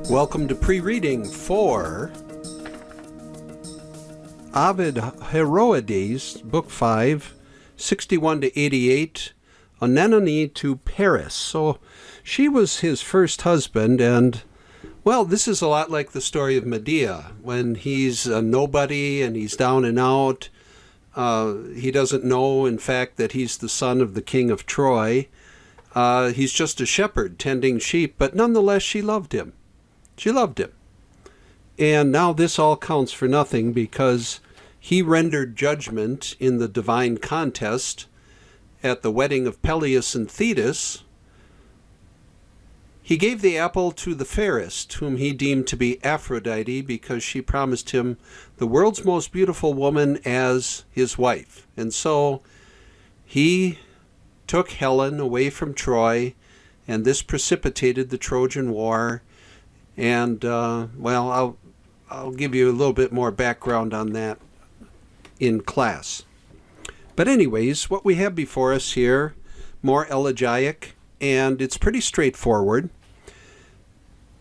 Welcome to pre-reading for Ovid Heroides, Book 5, 61 to 88, Oenone to Paris. So she was his first husband, and, well, this is a lot like the story of Medea. When he's a nobody and he's down and out, he doesn't know, in fact, that he's the son of the king of Troy. He's just a shepherd tending sheep, but nonetheless she loved him. She loved him. And now this all counts for nothing because he rendered judgment in the divine contest at the wedding of Peleus and Thetis. He gave the apple to the fairest, whom he deemed to be Aphrodite, because she promised him the world's most beautiful woman as his wife. And so he took Helen away from Troy, and this precipitated the Trojan War. And, well, I'll give you a little bit more background on that in class. But anyways, what we have before us here, more elegiac, and it's pretty straightforward.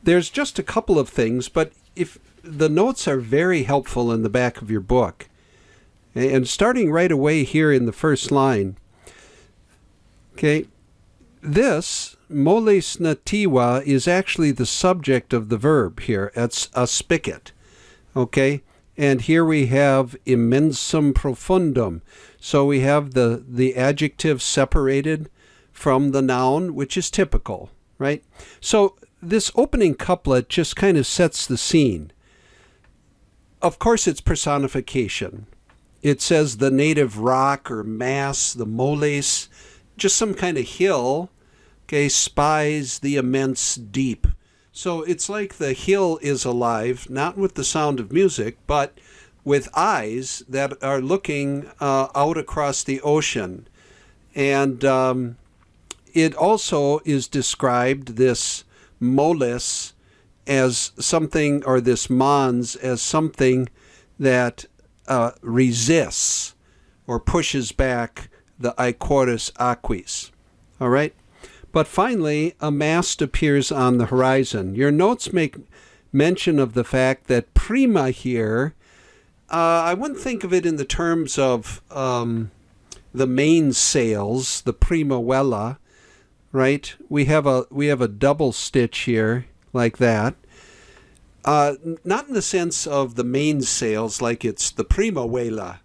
There's just a couple of things, but if the notes are very helpful in the back of your book. And starting right away here in the first line, okay, this, moles nativa, is actually the subject of the verb here. It's a spigot, okay? And here we have immensum profundum. So we have the adjective separated from the noun, which is typical, right? So this opening couplet just kind of sets the scene. Of course, it's personification. It says the native rock or mass, the moles, just some kind of hill, okay, spies the immense deep. So it's like the hill is alive, not with the sound of music, but with eyes that are looking out across the ocean. And it also is described, this moles, as something, or this mons, as something that resists or pushes back the ichorus aquis. All right? But finally, a mast appears on the horizon. Your notes make mention of the fact that prima here, I wouldn't think of it in the terms of the mainsails, the prima vela, right? We have a double stitch here, like that. Not in the sense of the mainsails, like it's the prima vela,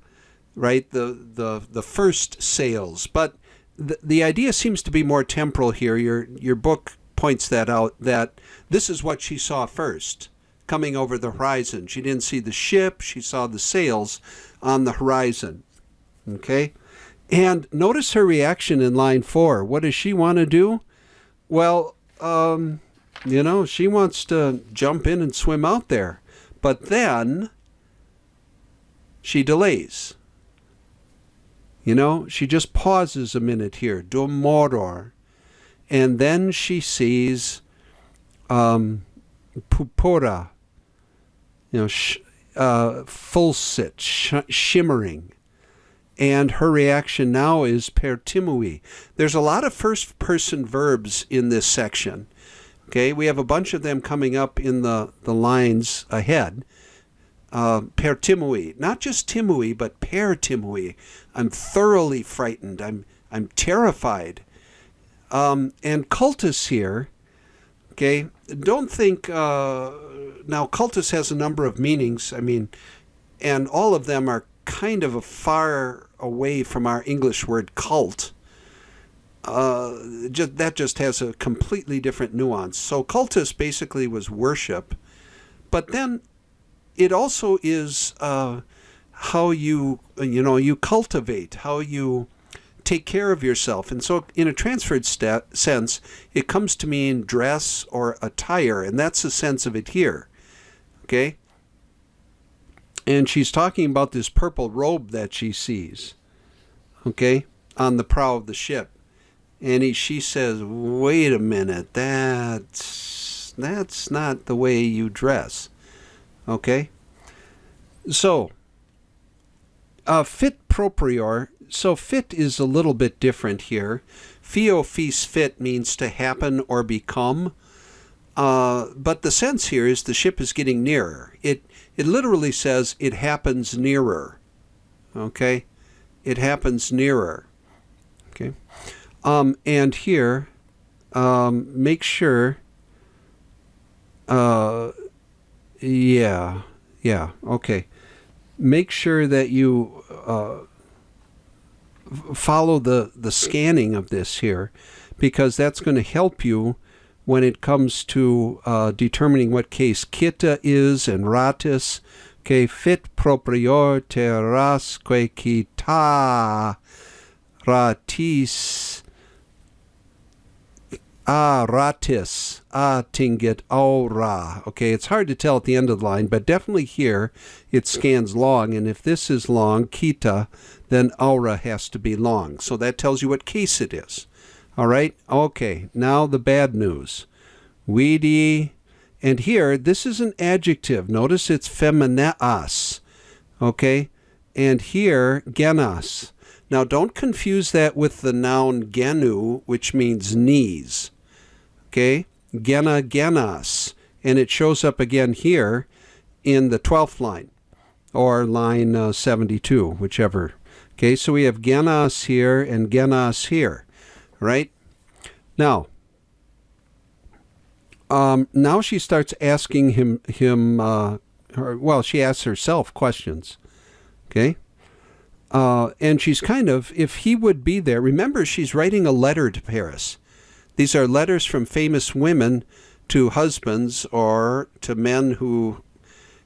right? The first sails, but the idea seems to be more temporal here. Your book points that out, that this is what she saw first, coming over the horizon. She didn't see the ship, she saw the sails on the horizon. Okay? And notice her reaction in line 4. What does she want to do? Well, she wants to jump in and swim out there. But then she delays. She just pauses a minute here, dum moror, and then she sees purpura, fulcet, shimmering, and her reaction now is per timui. There's a lot of first-person verbs in this section. Okay, we have a bunch of them coming up in the lines ahead. Per timui, not just timui, but per timui. I'm thoroughly frightened. I'm terrified. And cultus here, okay, don't think, now cultus has a number of meanings, and all of them are kind of far away from our English word cult. That just has a completely different nuance. So cultus basically was worship, but then it also is how you cultivate, how you take care of yourself. And so in a transferred sense, it comes to mean dress or attire, and that's the sense of it here. Okay? And she's talking about this purple robe that she sees, okay, on the prow of the ship. And she says, wait a minute, that's not the way you dress. Okay? So, fit proprior. So fit is a little bit different here. Fio fis fit means to happen or become. But the sense here is the ship is getting nearer. It literally says it happens nearer. Okay? It happens nearer. Okay? And here, make sure, okay. Make sure that you follow the scanning of this here, because that's going to help you when it comes to determining what case kita is and ratis. Okay, fit proprior terrasque kita ratis ratis tingit aura. Okay, it's hard to tell at the end of the line, but definitely here it scans long, and if this is long, kita, then aura has to be long. So that tells you what case it is. All right? Okay, now the bad news. Weedy, and here, this is an adjective. Notice it's femineas. Okay? And here, genas. Now, don't confuse that with the noun genu, which means knees. Okay? Gena, genas. And it shows up again here in the 12th line, or line 72, whichever. Okay, so we have genas here and genas here, right? Now she starts asking him she asks herself questions, okay? And she's kind of, if he would be there, remember she's writing a letter to Paris. These are letters from famous women to husbands or to men who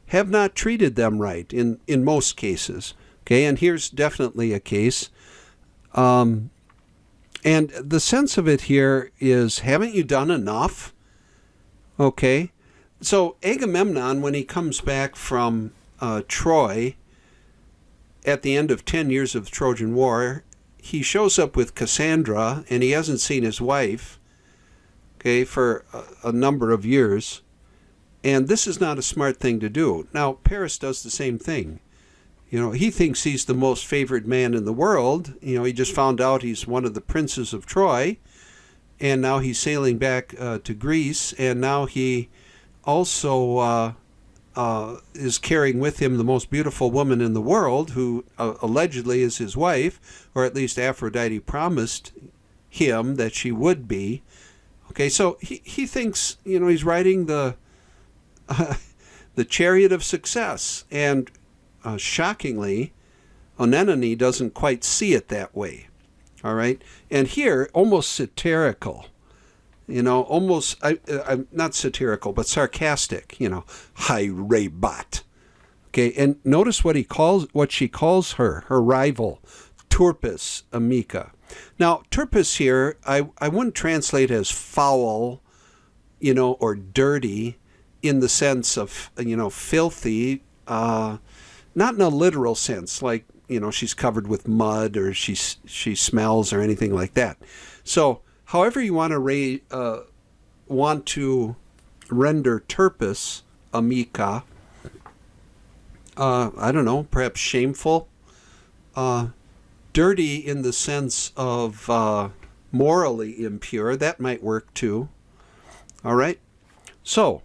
have not treated them right in most cases. Okay, and here's definitely a case. And the sense of it here is, haven't you done enough? Okay, so Agamemnon, when he comes back from Troy at the end of 10 years of the Trojan War, he shows up with Cassandra, and he hasn't seen his wife, okay, for a number of years. And this is not a smart thing to do. Now, Paris does the same thing. You know, he thinks he's the most favored man in the world. You know, he just found out he's one of the princes of Troy, and now he's sailing back to Greece, and now he also is carrying with him the most beautiful woman in the world, who allegedly is his wife, or at least Aphrodite promised him that she would be. Okay, so he thinks, you know, he's riding the chariot of success, and shockingly, Oenone doesn't quite see it that way. All right, and here, almost satirical, you know, almost I'm not satirical, but sarcastic. You know, hi rebat. Okay, and notice what she calls her rival, turpis amica. Now, turpis here, I wouldn't translate as foul, you know, or dirty, in the sense of, you know, filthy, not in a literal sense, like, you know, she's covered with mud or she smells or anything like that. So, however you want to render turpis amica, I don't know, perhaps shameful, dirty in the sense of morally impure, that might work too. All right, so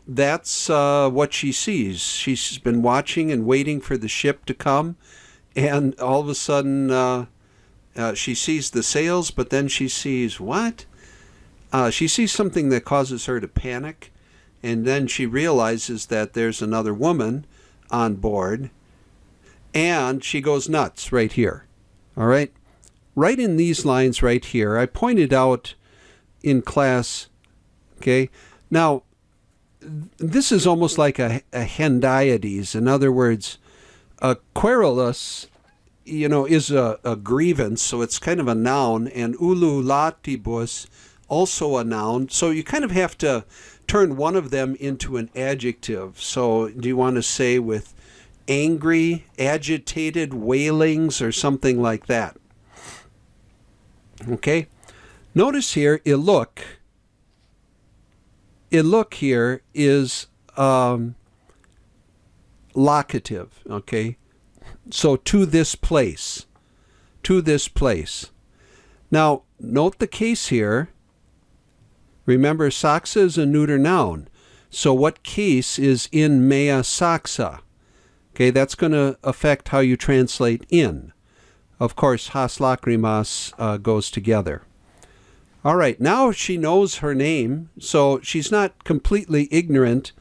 that's what she sees. She's been watching and waiting for the ship to come, and all of a sudden she sees the sails, but then she sees what? She sees something that causes her to panic, and then she realizes that there's another woman on board, and she goes nuts right here. All right? Right in these lines right here, I pointed out in class, okay? Now, this is almost like a hendiades. In other words, a querulus, you know, is a grievance, so it's kind of a noun, and ululatibus, also a noun. So you kind of have to turn one of them into an adjective. So do you want to say with angry, agitated, wailings, or something like that? Okay? Notice here, iluk here is locative, okay? So to this place. Now, note the case here. Remember, saxa is a neuter noun. So what case is in mea saxa? Okay, that's going to affect how you translate in. Of course, has lacrimas goes together. All right, now she knows her name, so she's not completely ignorant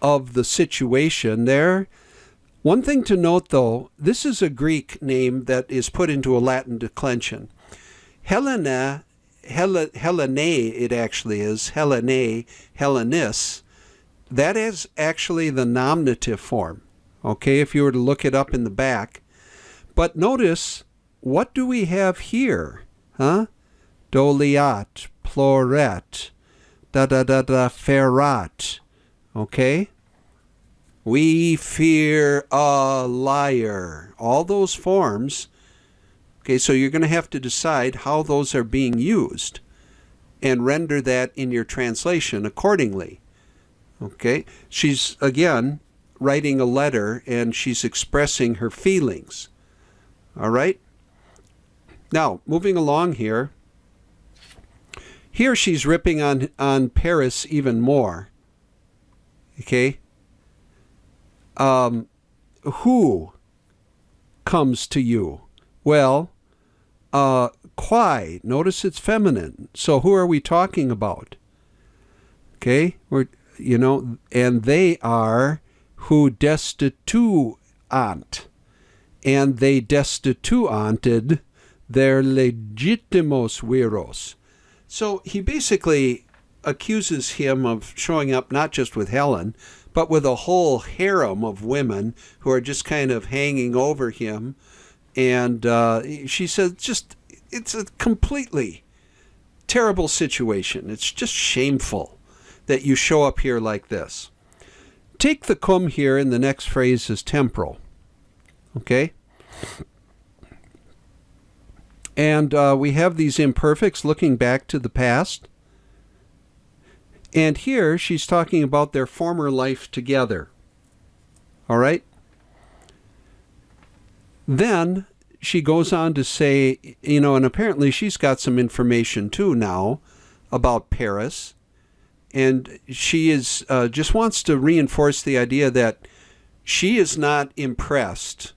of the situation there. One thing to note, though, this is a Greek name that is put into a Latin declension. Helene, it actually is, Helene, Hellenis, that is actually the nominative form, okay, if you were to look it up in the back. But notice, what do we have here? Doliat, ploret, ferat, okay? We fear a liar. All those forms. Okay, so you're going to have to decide how those are being used and render that in your translation accordingly. Okay, she's, again, writing a letter and she's expressing her feelings. All right? Now, moving along here. Here she's ripping on Paris even more. Okay? Who comes to you? Well, quai. Notice it's feminine. So who are we talking about? Okay? And they are who destituant. And they destituanted their legitimos viros. So he basically accuses him of showing up not just with Helen, but with a whole harem of women who are just kind of hanging over him. And she says, it's a completely terrible situation. It's just shameful that you show up here like this. Take the cum here, and the next phrase is temporal. Okay? And we have these imperfects looking back to the past. And here she's talking about their former life together. All right? Then she goes on to say, and apparently she's got some information too now about Paris. And she is just wants to reinforce the idea that she is not impressed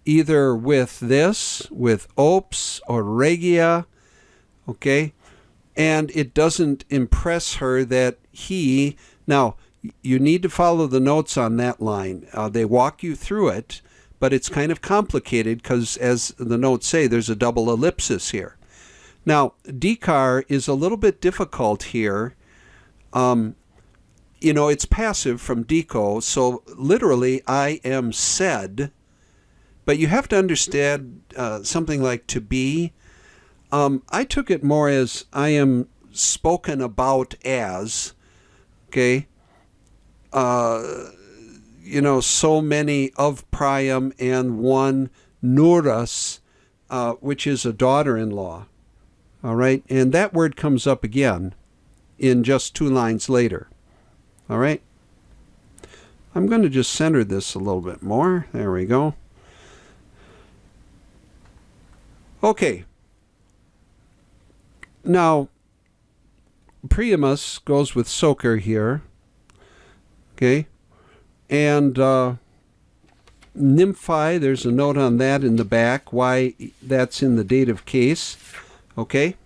either with this, with ops or regia, okay? And it doesn't impress her that he... Now, you need to follow the notes on that line. They walk you through it, but it's kind of complicated because, as the notes say, there's a double ellipsis here. Now, Dikar is a little bit difficult here. It's passive from Dico, so literally, I am said, but you have to understand something like to be. I took it more as I am spoken about as, okay? So many of Priam and one Nuras, which is a daughter-in-law. All right? And that word comes up again in just 2 lines later. All right? I'm going to just center this a little bit more. There we go. Okay. Now, Priamus goes with Soker here. Okay? And Nymphi, there's a note on that in the back, why that's in the dative case. Okay?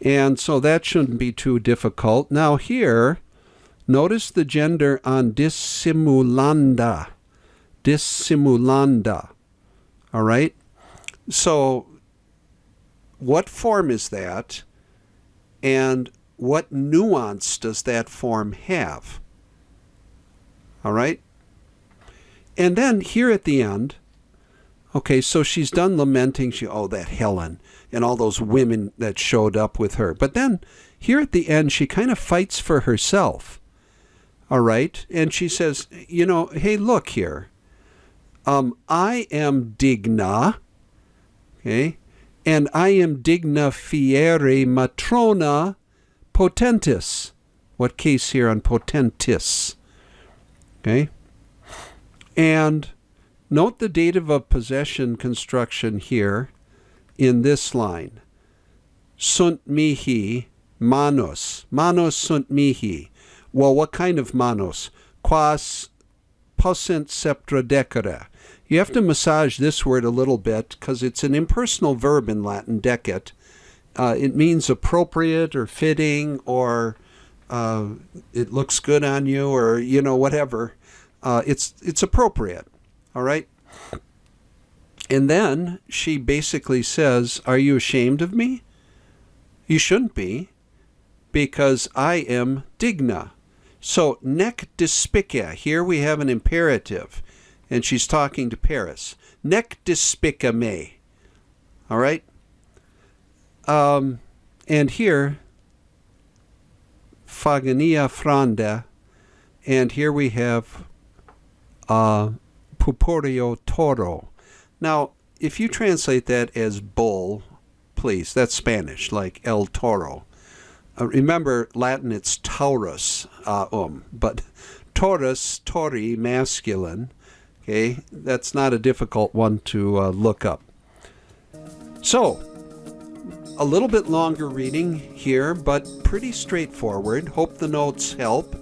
And so that shouldn't be too difficult. Now here, notice the gender on dissimulanda. Dissimulanda. All right? So what form is that? And what nuance does that form have? All right? And then here at the end, okay, so she's done lamenting. That Helen and all those women that showed up with her. But then here at the end, she kind of fights for herself. All right? And she says, hey, look here. I am digna, okay? And I am digna fiere matrona potentis. What case here on potentis? Okay? And note the dative of possession construction here in this line. Sunt mihi Manos. Manos sunt mihi. Well, what kind of manos? Quas possunt sceptra decere. You have to massage this word a little bit because it's an impersonal verb in Latin, decet. It means appropriate or fitting, or it looks good on you, or, whatever. It's appropriate, all right? And then she basically says, are you ashamed of me? You shouldn't be, because I am digna. So, nec despicia, here we have an imperative, and she's talking to Paris. Nec despica me, all right? And here, fagania franda, and here we have puporio toro. Now, if you translate that as bull, please, that's Spanish, like el toro. Remember, Latin, it's taurus, but taurus, tori, masculine. Okay, that's not a difficult one to look up. So, a little bit longer reading here, but pretty straightforward. Hope the notes help.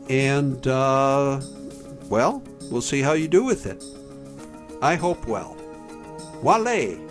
And, well, we'll see how you do with it. I hope well. Wale!